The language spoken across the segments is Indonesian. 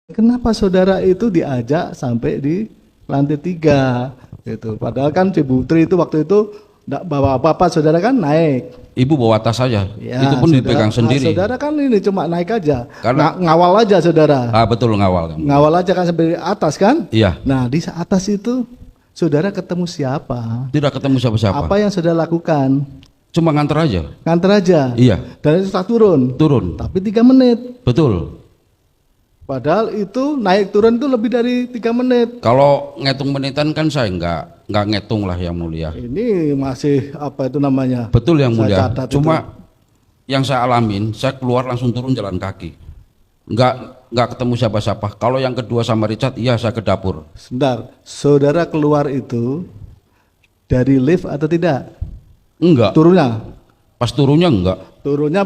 Kenapa saudara itu diajak sampai di lantai 3 gitu. Padahal kan Ibu Putri itu waktu itu enggak bawa apa-apa, saudara kan naik. Ibu bawa tas saja. Ya, Itu pun saudara, dipegang sendiri. saudara kan ini cuma naik aja, Karena ngawal aja saudara. betul ngawal. Ngawal aja kan sampai atas kan? Iya. Nah di atas itu saudara ketemu siapa? Tidak ketemu siapa-siapa. Apa yang saudara lakukan? Cuma nganter aja. Nganter aja. Iya. Dan itu setelah turun. Turun. Tapi 3 menit. Betul. Padahal itu naik turun itu lebih dari 3 menit. Kalau ngitung menitan kan saya nggak ngitung lah yang mulia. Ini masih apa itu namanya? Betul yang Saya mulia. catat Cuma itu. yang saya alamin, saya keluar langsung turun jalan kaki. Nggak ketemu siapa-siapa. Kalau yang kedua sama Richard, iya saya ke dapur. Sebentar, saudara keluar itu dari lift atau tidak? Enggak. Turunnya? Pas turunnya enggak. Turunnya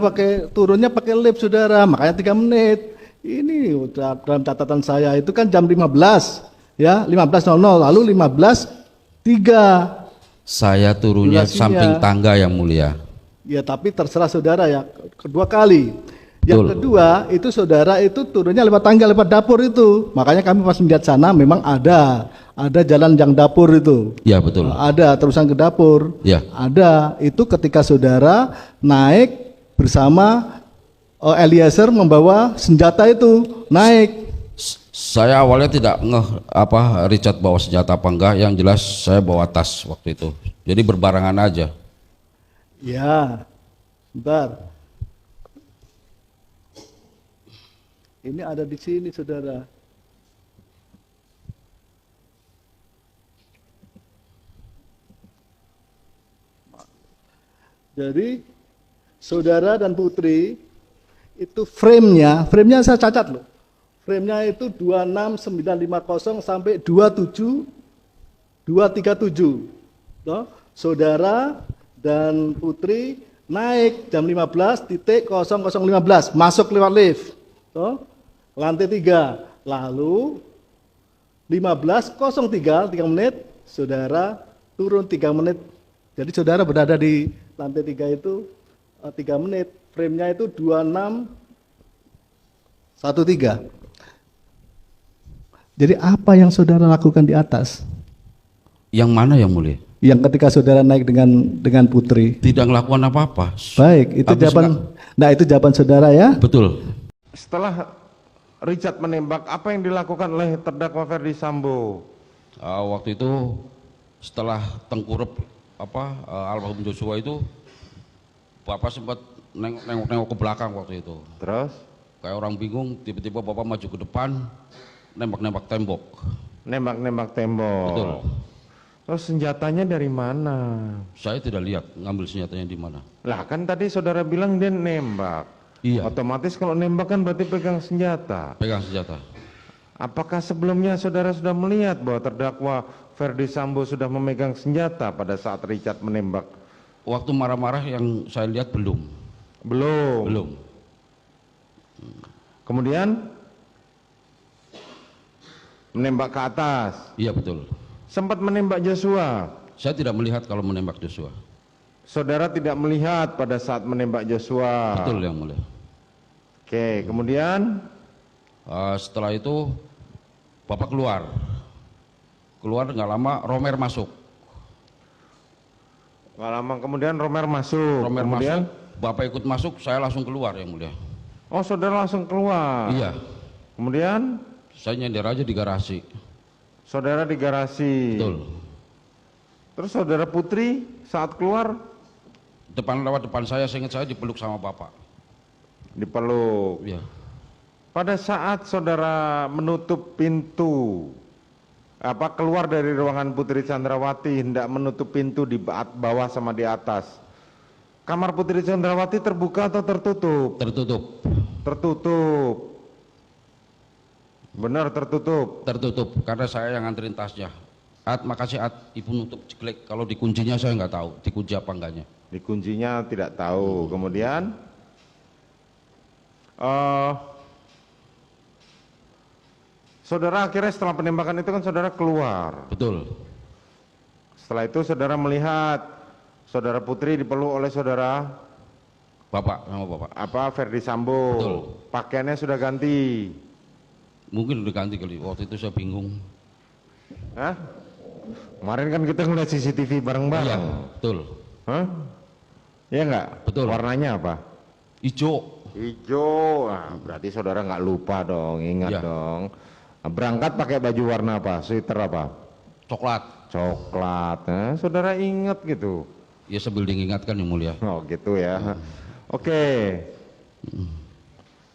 pakai lift saudara, makanya 3 menit. Ini udah dalam catatan saya itu kan jam 15 ya, 15.00 lalu 15.03. Saya turunnya Durasinya. samping tangga yang mulia. Ya tapi terserah saudara ya, kedua kali. Yang Betul. kedua itu saudara itu turunnya lewat tangga, lewat dapur itu. Makanya kami pas melihat sana memang ada jalan yang dapur itu. Iya betul. Ada terusan ke dapur. Iya. Ada itu ketika saudara naik bersama Eliezer membawa senjata itu naik. Saya awalnya tidak ngeh apa Richard bawa senjata apa enggak. Yang jelas saya bawa tas waktu itu. Jadi berbarengan aja. Ya, bentar. Ini ada di sini saudara. Jadi saudara dan Putri itu frame-nya saya cacat loh. Frame-nya itu 26950 sampai 27237. Toh, saudara dan Putri naik jam 15.0015 masuk lewat lift. Toh, lantai 3. Lalu 15.03 3 menit saudara turun 3 menit. Jadi saudara berada di lantai 3 itu 3 menit. Frame-nya itu 2613. Jadi apa yang saudara lakukan di atas? Yang mana yang mulia? Yang ketika saudara naik dengan Putri. Tidak melakukan apa-apa. Baik, itu jawaban. Nah, itu jawaban saudara ya. Betul. Setelah Richard menembak, apa yang dilakukan oleh terdakwa Ferdi Sambo? Waktu itu setelah tengkurap almarhum Joshua itu, Bapak sempat nengok ke belakang waktu itu. Terus? Kayak orang bingung, tiba-tiba Bapak maju ke depan, nembak-nembak tembok. Nembak-nembak tembok. Betul. Terus senjatanya dari mana? Saya tidak lihat ngambil senjatanya di mana. Lah kan tadi saudara bilang dia nembak. Iya. Otomatis kalau nembak kan berarti pegang senjata. Pegang senjata. Apakah sebelumnya saudara sudah melihat bahwa terdakwa Ferdi Sambo sudah memegang senjata pada saat Richard menembak? Waktu marah-marah yang saya lihat belum. Belum. Belum. Kemudian menembak ke atas. Iya betul. Sempat menembak Joshua. Saya tidak melihat kalau menembak Joshua. Saudara tidak melihat pada saat menembak Joshua. Betul yang mulia. Oke, kemudian Setelah itu Bapak keluar nggak lama Romer masuk. Nggak lama kemudian Romer masuk. Romer kemudian masuk, Bapak ikut masuk, saya langsung keluar yang mulia. oh saudara langsung keluar. Iya. Kemudian Saya nyender aja di garasi. saudara di garasi. Betul. Terus saudara Putri saat keluar Lewat depan saya ingat saya dipeluk sama Bapak. dipeluk. Iya. Pada saat saudara menutup pintu keluar dari ruangan Putri Chandrawati hendak menutup pintu di bawah sama di atas. Kamar Putri Chandrawati terbuka atau tertutup? Tertutup. Tertutup. Benar tertutup. Tertutup karena saya yang nganterin tasnya. Makasih Ibu nutup jelek. Kalau dikuncinya saya nggak tahu dikunci apa enggaknya. Dikuncinya tidak tahu. Kemudian saudara akhirnya setelah penembakan itu kan saudara keluar. Betul. Setelah itu saudara melihat saudara Putri dipeluk oleh saudara Bapak, nama Bapak. Ferdi Sambo. Betul. Pakaiannya sudah ganti. Mungkin udah ganti kali. Waktu itu saya bingung. Hah? Kemarin kan kita ngeliat CCTV Iya, bareng-bareng. betul. Hah? Iya nggak? Betul. Warnanya apa? Ijo. Hijau. Nah, berarti saudara nggak lupa dong, ingat Iya. dong. Nah, berangkat pakai baju warna apa? Sweater apa? Coklat. Coklat. Nah, saudara ingat gitu. Ya sambil diingatkan yang mulia. Oh gitu ya. Oke.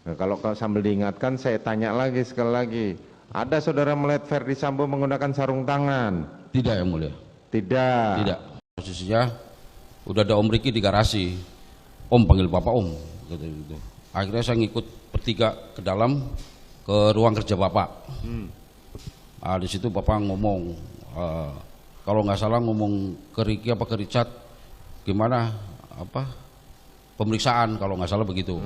Nah, kalau sambil diingatkan saya tanya lagi sekali lagi. Ada saudara melihat Ferdi Sambo menggunakan sarung tangan? Tidak yang mulia. Tidak. Tidak. Posisinya udah ada Om Riki di garasi. Om panggil Bapak Om. Gitu. Akhirnya saya ngikut bertiga ke dalam ke ruang kerja Bapak. Di situ Bapak ngomong, kalau nggak salah ngomong ke Riki apa ke Richard, gimana apa pemeriksaan kalau nggak salah begitu.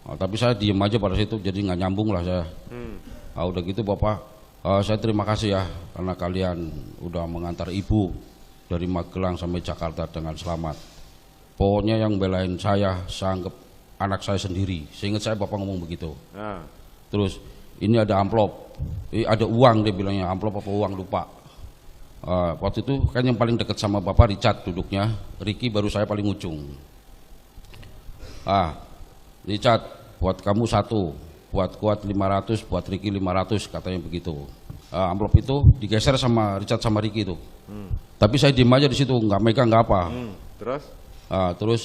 Tapi saya diem aja pada situ, jadi nggak nyambung lah saya. Udah gitu Bapak, saya terima kasih ya karena kalian udah mengantar ibu dari Magelang sampai Jakarta dengan selamat. Pokoknya yang belain saya anggap anak saya sendiri. Seingat saya Bapak ngomong begitu. Nah, Terus ini ada amplop, ada uang dia bilangnya, amplop apa uang lupa. Waktu itu kan yang paling dekat sama Bapak Richard duduknya, Ricky baru saya paling ujung. Richard, buat kamu 1, buat Kuat 500, buat Ricky 500 katanya begitu. Amplop itu digeser sama Richard sama Ricky itu. Tapi saya diem aja di situ, nggak megang nggak apa. terus? Terus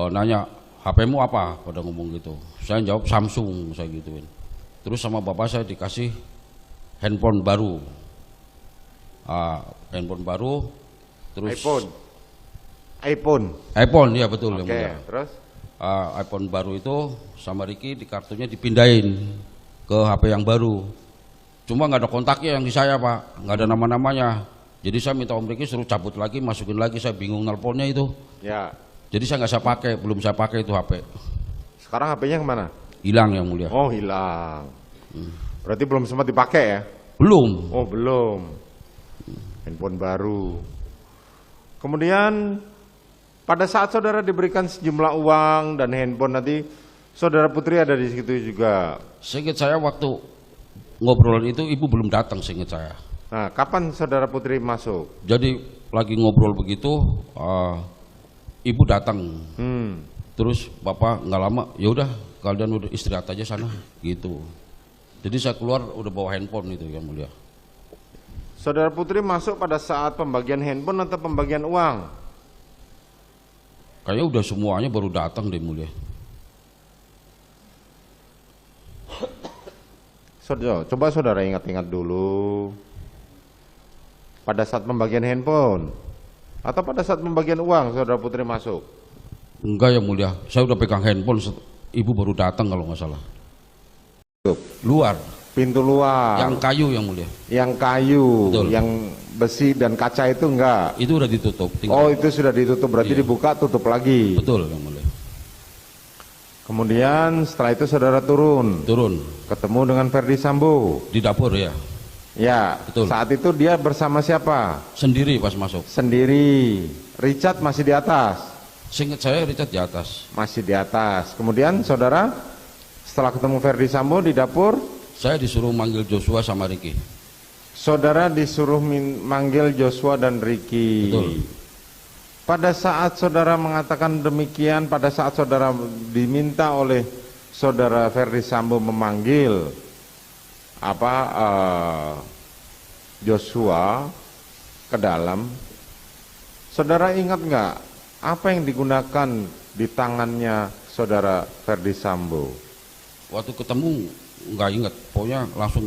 nanya HP-mu apa, pada ngomong gitu. Saya jawab Samsung, saya gituin. Terus sama bapak saya dikasih handphone baru, handphone baru, terus iPhone, ya betul. Oke, yang mulia. terus? iPhone baru itu sama Ricky di kartunya dipindahin ke HP yang baru. Cuma nggak ada kontaknya yang di saya Pak, nggak ada nama-namanya. Jadi saya minta Om Ricky suruh cabut lagi, masukin lagi, saya bingung nelponnya itu. Ya. Jadi saya nggak saya pakai, belum saya pakai itu HP. Sekarang HP-nya kemana? Hilang yang mulia. Oh, hilang. Berarti belum sempat dipakai ya? Belum. Oh, belum. Handphone baru. Kemudian pada saat saudara diberikan sejumlah uang dan handphone nanti, saudara Putri ada di situ juga. Seingat saya waktu ngobrolan itu ibu belum datang seingat saya. Nah, kapan saudara Putri masuk? Jadi lagi ngobrol begitu, ibu datang. Terus bapak nggak lama, ya udah kalian udah istirahat aja sana, gitu. Jadi saya keluar udah bawa handphone itu yang mulia. Saudara Putri masuk pada saat pembagian handphone atau pembagian uang? Kayaknya udah semuanya baru datang deh mulia. Coba saudara ingat-ingat dulu. Pada saat pembagian handphone atau pada saat pembagian uang saudara Putri masuk? Enggak yang mulia, saya udah pegang handphone, ibu baru datang kalau nggak salah. Luar, Pintu luar. yang kayu yang mulia. Yang kayu, Betul. yang besi dan kaca itu enggak. Itu udah ditutup. Oh, itu sudah ditutup, berarti Iya. dibuka tutup lagi. Betul yang mulia. Kemudian setelah itu saudara turun, ketemu dengan Ferdi Sambo. Di dapur ya, Ya, Betul. saat itu dia bersama siapa? sendiri pas masuk. Sendiri. Richard masih di atas. Seingat saya Richard di atas. Masih di atas. Kemudian saudara setelah ketemu Ferdi Sambo di dapur, Saya disuruh manggil Joshua sama Ricky. saudara disuruh manggil Joshua dan Ricky. Betul. Pada saat saudara mengatakan demikian, pada saat saudara diminta oleh saudara Ferdi Sambo memanggil Joshua ke dalam, saudara ingat nggak apa yang digunakan di tangannya saudara Ferdi Sambo? Waktu ketemu nggak ingat, pokoknya langsung,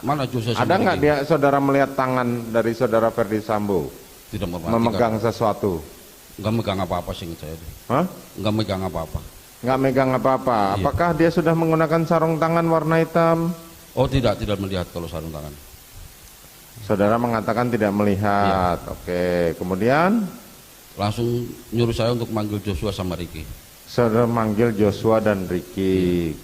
mana Joshua sama Ada nggak Ricky? dia saudara melihat tangan dari saudara Ferdi Sambo Tidak memperhatikan. memegang sesuatu? Nggak megang apa-apa seingat saya. Hah? Nggak megang apa-apa. Nggak megang apa-apa. Iya. Apakah dia sudah menggunakan sarung tangan warna hitam? Oh tidak melihat kalau sarung tangan. Saudara mengatakan tidak melihat. Oke, kemudian Langsung nyuruh saya untuk manggil Joshua sama Ricky. saudara manggil Joshua dan Ricky.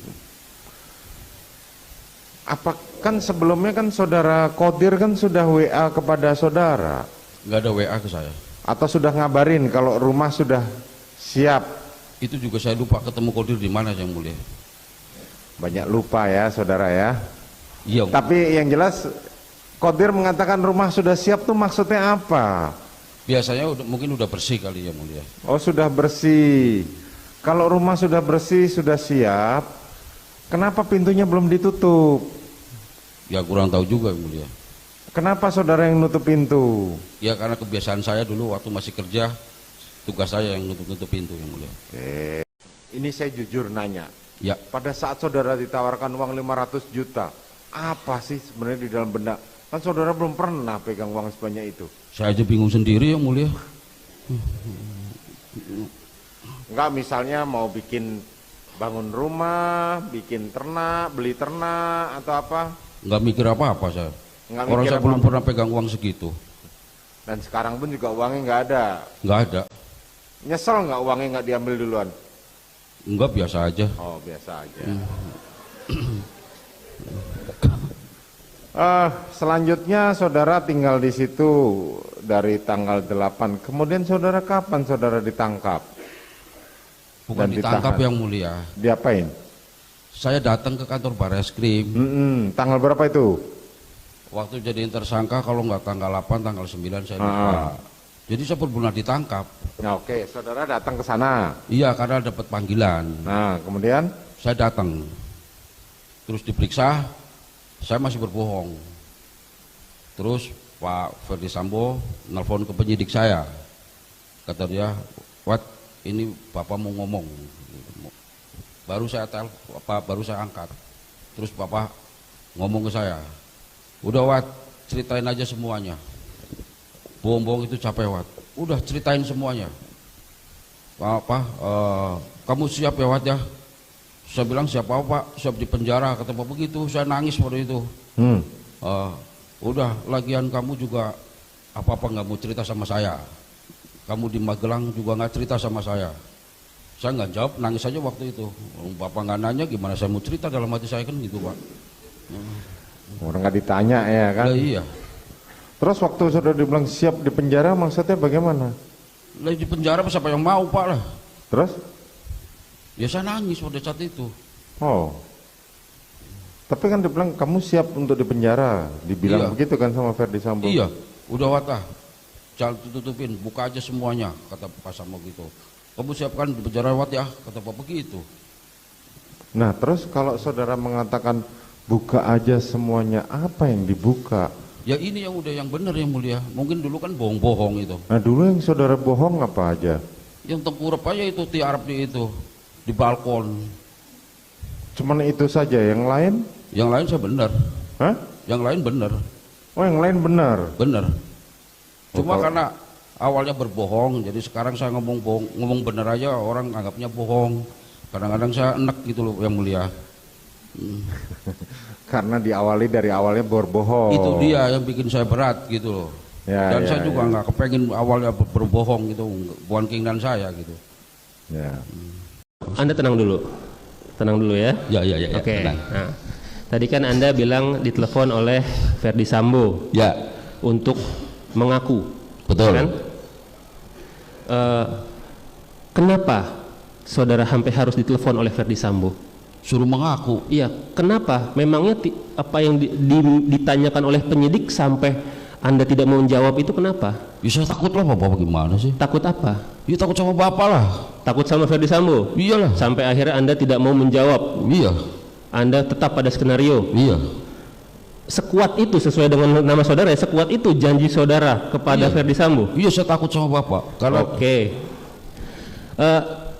Apa kan sebelumnya kan saudara Kodir kan sudah WA kepada saudara Nggak ada WA ke saya. atau sudah ngabarin kalau rumah sudah siap? Itu juga saya lupa ketemu Kodir di mana yang mulia. Banyak lupa ya saudara ya. Iya. Tapi yang jelas Qadir mengatakan rumah sudah siap tuh maksudnya apa? Biasanya mungkin udah bersih kali ya mulia. Oh sudah bersih. Kalau rumah sudah bersih, sudah siap, kenapa pintunya belum ditutup? Ya kurang tahu juga yang mulia. Kenapa saudara yang nutup pintu? Ya karena kebiasaan saya dulu waktu masih kerja, tugas saya yang nutup pintu yang mulia. Oke. Ini saya jujur nanya. Ya. Pada saat saudara ditawarkan uang 500 juta, apa sih sebenarnya di dalam benak? Kan saudara belum pernah pegang uang sebanyak itu. Saya aja bingung sendiri yang mulia. Enggak, misalnya mau bikin bangun rumah, bikin ternak, beli ternak atau apa? Nggak mikir apa-apa saya. Nggak Orang mikir saya belum apa-apa. pernah pegang uang segitu. Dan sekarang pun juga uangnya nggak ada. Nggak ada. Nyesel nggak uangnya nggak diambil duluan? Enggak, biasa aja. Oh biasa aja. Selanjutnya saudara tinggal di situ dari tanggal 8. Kemudian saudara kapan saudara ditangkap? Bukan Dan ditangkap ditahan. yang mulia. Diapain? Saya datang ke kantor Barreskrim. Tanggal berapa itu? Waktu jadi tersangka kalau nggak tanggal 8, tanggal 9 saya lupa. Jadi saya pernah ditangkap. Nah, oke, saudara datang ke sana. Iya, karena dapat panggilan. Nah, kemudian Saya datang. Terus diperiksa, saya masih berbohong. Terus Pak Ferdi Sambo nelpon ke penyidik saya. Kata dia, "Wat, ini Bapak mau ngomong." Baru saya angkat. Terus Bapak ngomong ke saya, "Udah Wat, ceritain aja semuanya. Bohong-bohong itu capek Wat. Udah ceritain semuanya. Kamu siap ya Wat ya?" Saya bilang, "Siapa Pak? Siap di penjara." Kata Bapak begitu. Saya nangis pada itu. Udah, lagian kamu juga apa-apa nggak mau cerita sama saya. Kamu di Magelang juga nggak cerita sama saya. Saya nggak jawab, nangis aja waktu itu. Bapak nggak nanya, gimana saya mau cerita, dalam hati saya kan gitu Pak. orang nggak ditanya ya kan? Lah iya. Terus waktu saudara dibilang siap di penjara maksudnya bagaimana? Lah di penjara siapa yang mau Pak lah. Terus? Ya saya nangis pada saat itu. Oh. Tapi kan dibilang kamu siap untuk di penjara, dibilang Iya. begitu kan sama Ferdi Sambo? Iya, udah Wat ah. Jangan tutupin, buka aja semuanya, kata Pak Sambo gitu. Kamu siapkan di penjara Wat ya, kata Bapak begitu. Nah, terus kalau saudara mengatakan buka aja semuanya, apa yang dibuka? Ya ini yang udah yang benar yang mulia. Mungkin dulu kan bohong-bohong itu. Nah, dulu yang saudara bohong apa aja? Yang tengkurap aja itu tiarap di itu, di balkon. Cuman itu saja, yang lain? Yang lain saya benar. Hah? Yang lain benar, Oh, yang lain benar. benar. Cuma kalau- karena awalnya berbohong, jadi sekarang saya ngomong benar aja, orang anggapnya bohong. Kadang-kadang saya enek gitu loh yang mulia. Karena diawali dari awalnya berbohong. Itu dia yang bikin saya berat gitu loh. Ya, Dan ya, saya juga ya. nggak kepengin awalnya berbohong gitu, bukan keinginan saya gitu. Ya. Anda tenang dulu ya. Ya, Oke. tenang. Nah, tadi kan Anda bilang ditelepon oleh Ferdi Sambo Ya, untuk mengaku, betul. kan? Kenapa saudara sampai harus ditelepon oleh Ferdi Sambo? Suruh mengaku. Iya, kenapa? Memangnya apa yang ditanyakan oleh penyidik sampai Anda tidak mau menjawab itu kenapa? Ya saya takut lah Bapak, gimana sih? Takut apa? Ya takut sama Bapak lah. Takut sama Ferdi Sambo? Iyalah. Sampai akhirnya Anda tidak mau menjawab. Iya, Anda tetap pada skenario. iya. Sekuat itu sesuai dengan nama saudara ya, sekuat itu janji saudara kepada Iya. Ferdi Sambo. Iya saya takut sama Bapak. Kalau Oke.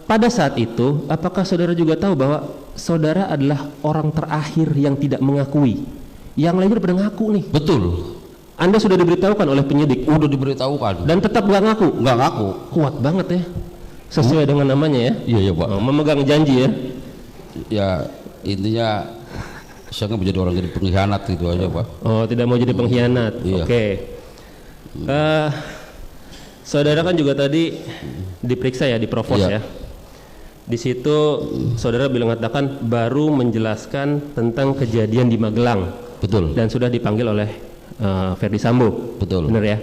Pada saat itu, apakah saudara juga tahu bahwa saudara adalah orang terakhir yang tidak mengakui? Yang lainnya pada ngaku nih. betul, Anda sudah diberitahukan oleh penyidik udah diberitahukan. dan tetap nggak ngaku. Nggak ngaku. Kuat banget ya. Sesuai dengan namanya ya. Iya ya Pak. Memegang janji ya. Ya intinya saya nggak menjadi orang jadi pengkhianat gitu aja Pak. Oh, tidak mau jadi pengkhianat. Iya. Oke. Saudara kan juga tadi diperiksa ya di Provos Iya. ya. Di situ saudara bilang katakan baru menjelaskan tentang kejadian di Magelang Betul, dan sudah dipanggil oleh Ferdi Sambo. betul. Benar ya?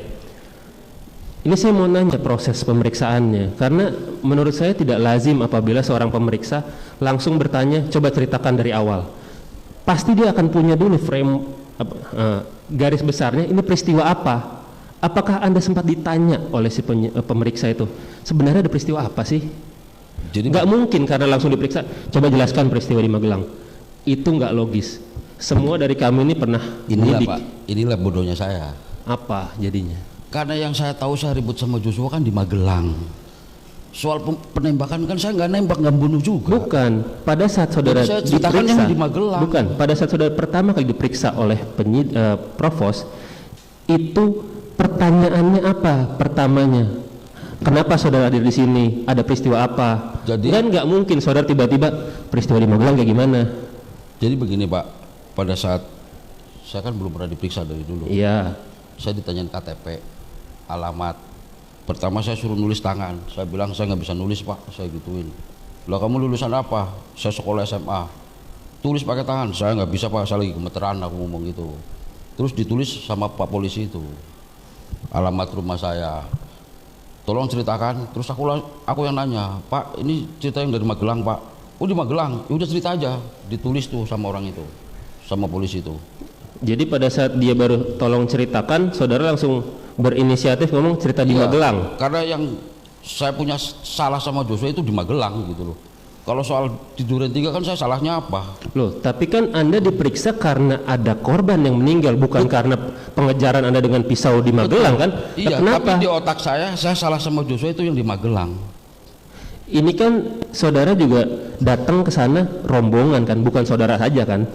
Ini saya mau nanya proses pemeriksaannya karena menurut saya tidak lazim apabila seorang pemeriksa langsung bertanya, coba ceritakan dari awal. Pasti dia akan punya dulu frame garis besarnya, ini peristiwa apa? Apakah Anda sempat ditanya oleh si pemeriksa itu, sebenarnya ada peristiwa apa sih? Jadi Nggak mungkin karena langsung diperiksa, coba jelaskan peristiwa di Magelang. Itu nggak logis. Semua dari kami ini pernah inilah mudik. Pak, inilah bodohnya saya. Apa jadinya? Karena yang saya tahu saya ribut sama Joshua kan di Magelang. Soal penembakan kan saya nggak nembak, nggak bunuh juga. Bukan, pada saat saudara Jadi saya ceritakan diperiksa, yang di Magelang. bukan, pada saat saudara pertama kali diperiksa oleh provos, itu pertanyaannya apa? Pertamanya, kenapa saudara hadir di sini? Ada peristiwa apa? Jadi- kan nggak mungkin saudara tiba-tiba peristiwa di Magelang kayak gimana? Jadi begini Pak, pada saat saya kan belum pernah diperiksa dari dulu. Iya, Saya ditanyain KTP, alamat. Pertama saya suruh nulis tangan. Saya bilang saya nggak bisa nulis Pak, saya gituin. Lah kamu lulusan apa? Saya sekolah SMA. Tulis pakai tangan. Saya nggak bisa Pak, saya lagi gemeteran aku ngomong gitu. Terus ditulis sama Pak polisi itu, alamat rumah saya. Tolong ceritakan. Terus aku yang nanya, Pak ini cerita yang dari Magelang Pak. Oh di Magelang, ya udah cerita aja. Ditulis tuh sama orang itu, sama polisi itu. jadi pada saat dia baru tolong ceritakan, saudara langsung berinisiatif ngomong cerita di Iya, Magelang. karena yang saya punya salah sama Joshua itu di Magelang gitu loh. Kalau soal di Duren 3 kan saya salahnya apa? Loh, tapi kan Anda diperiksa karena ada korban yang meninggal, bukan karena pengejaran Anda dengan pisau di Magelang kan? Nah, Iya, kenapa? tapi di otak saya salah sama Joshua itu yang di Magelang. Ini kan saudara juga datang ke sana rombongan kan, bukan saudara saja kan?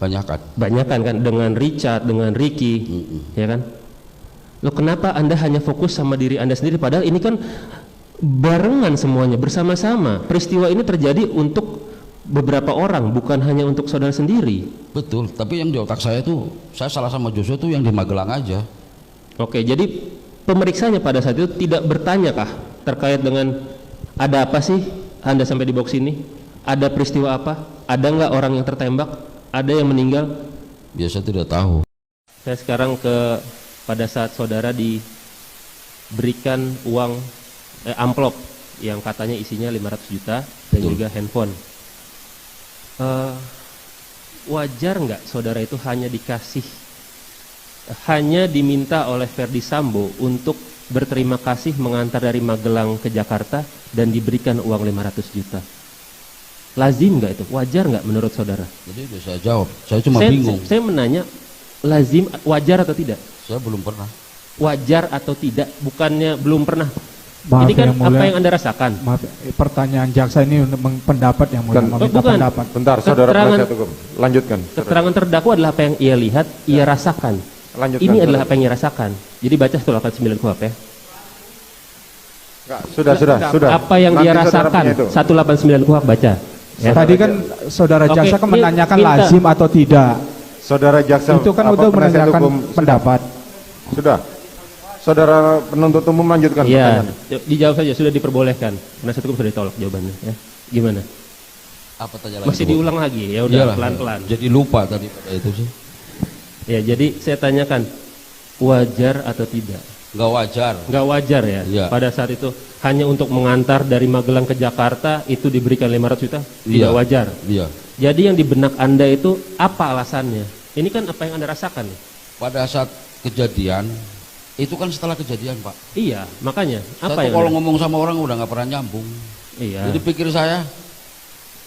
Banyak kan? Banyakan kan dengan Richard, dengan Ricky, ya kan? Loh, kenapa Anda hanya fokus sama diri Anda sendiri padahal ini kan barengan semuanya, bersama-sama. Peristiwa ini terjadi untuk beberapa orang, bukan hanya untuk saudara sendiri. Betul, tapi yang di otak saya itu saya salah sama Joshua itu yang di Magelang aja. Oke, jadi pemeriksanya pada saat itu tidak bertanya kah terkait dengan ada apa sih Anda sampai dibawa ke sini? Ada peristiwa apa? Ada nggak orang yang tertembak? Ada yang meninggal? Biasa tidak tahu. Saya sekarang pada saat saudara diberikan uang amplop yang katanya isinya 500 juta dan Betul. juga handphone. Wajar nggak saudara itu hanya diminta oleh Verdi Sambo untuk berterima kasih mengantar dari Magelang ke Jakarta dan diberikan uang 500 juta? Lazim nggak itu? Wajar nggak menurut saudara? Jadi udah saya jawab, saya cuma bingung. Saya menanya, lazim, wajar atau tidak? Saya belum pernah. Wajar atau tidak? Bukannya belum pernah. Maaf, Ini kan Yang Mulia. apa yang Anda rasakan? Maaf, pertanyaan jaksa ini untuk pendapat yang mulia, meminta bukan. pendapat. Bentar, saudara Keterangan- penasihat hukum. Lanjutkan. Keterangan terdakwa adalah apa yang ia lihat, ia rasakan. Lanjutkan. Ini adalah saudara. apa yang ia rasakan. Jadi baca 189 KUHP ya. Enggak, sudah. Apa yang dia Nanti saudara rasakan, punya itu. 189 KUHP baca. Ya. Tadi kan saudara Oke, jaksa kan minta- menanyakan lazim atau tidak. Saudara jaksa Itu kan apa, untuk penasihat menanyakan hukum, pendapat. Sudah. Saudara penuntut umum lanjutkan Iya, pertanyaan. dijawab saja, sudah diperbolehkan. Penasihat hukum sudah ditolak jawabannya ya. Gimana? Apa tanya lagi? Masih Bu? diulang lagi? Ya udah Iyalah, pelan-pelan. Jadi lupa tadi pada itu sih. Ya, jadi saya tanyakan, wajar atau tidak? Nggak wajar. Nggak wajar ya, Iya. pada saat itu hanya untuk mengantar dari Magelang ke Jakarta itu diberikan 500 juta? Tidak Iya. wajar. Iya. Jadi yang di benak Anda itu apa alasannya? Ini kan apa yang Anda rasakan nih? Pada saat kejadian itu kan setelah kejadian Pak. Iya, makanya Saya apa tuh yang kalau Anda- ngomong sama orang udah nggak pernah nyambung. Iya. Jadi pikir saya,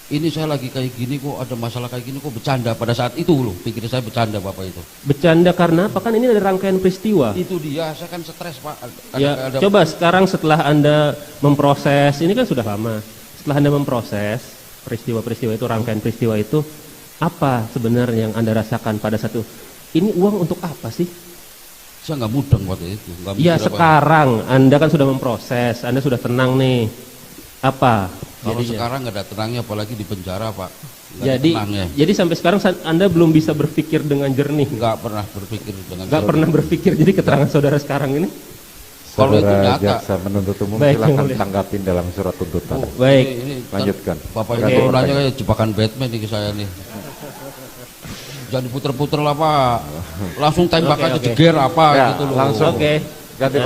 ini saya lagi kayak gini kok, ada masalah kayak gini kok, bercanda pada saat itu loh. Pikir saya bercanda Bapak itu. Bercanda karena apa? Kan ini ada rangkaian peristiwa. Itu dia, saya kan stres Pak. Ya, Ada- coba sekarang setelah Anda memproses, ini kan sudah lama. Setelah Anda memproses peristiwa-peristiwa itu, rangkaian peristiwa itu, apa sebenarnya yang Anda rasakan pada satu? Ini uang untuk apa sih? Saya nggak mudeng waktu itu. Nggak Ya mikir apa. sekarang Anda kan sudah memproses, Anda sudah tenang nih. Apa? Kalau jadinya? sekarang nggak ada tenangnya, apalagi di penjara Pak. Nggak ada Jadi, tenangnya. jadi sampai sekarang Anda belum bisa berpikir dengan jernih. Nggak pernah berpikir dengan. Nggak pernah berpikir. Jadi keterangan saudara sekarang ini. Kalau itu Saudara nyata. jaksa penuntut umum Baik, Yang silakan Mulia. tanggapin dalam surat tuntutan. Baik. Ini Lanjutkan. Bapak Oke. ini orangnya kayak jebakan Batman nih ke saya nih. Jangan diputer-puter lah Pak. Langsung tembak Oke, aja oke. jeger apa Ya, gitu loh. langsung. Oke. Ganti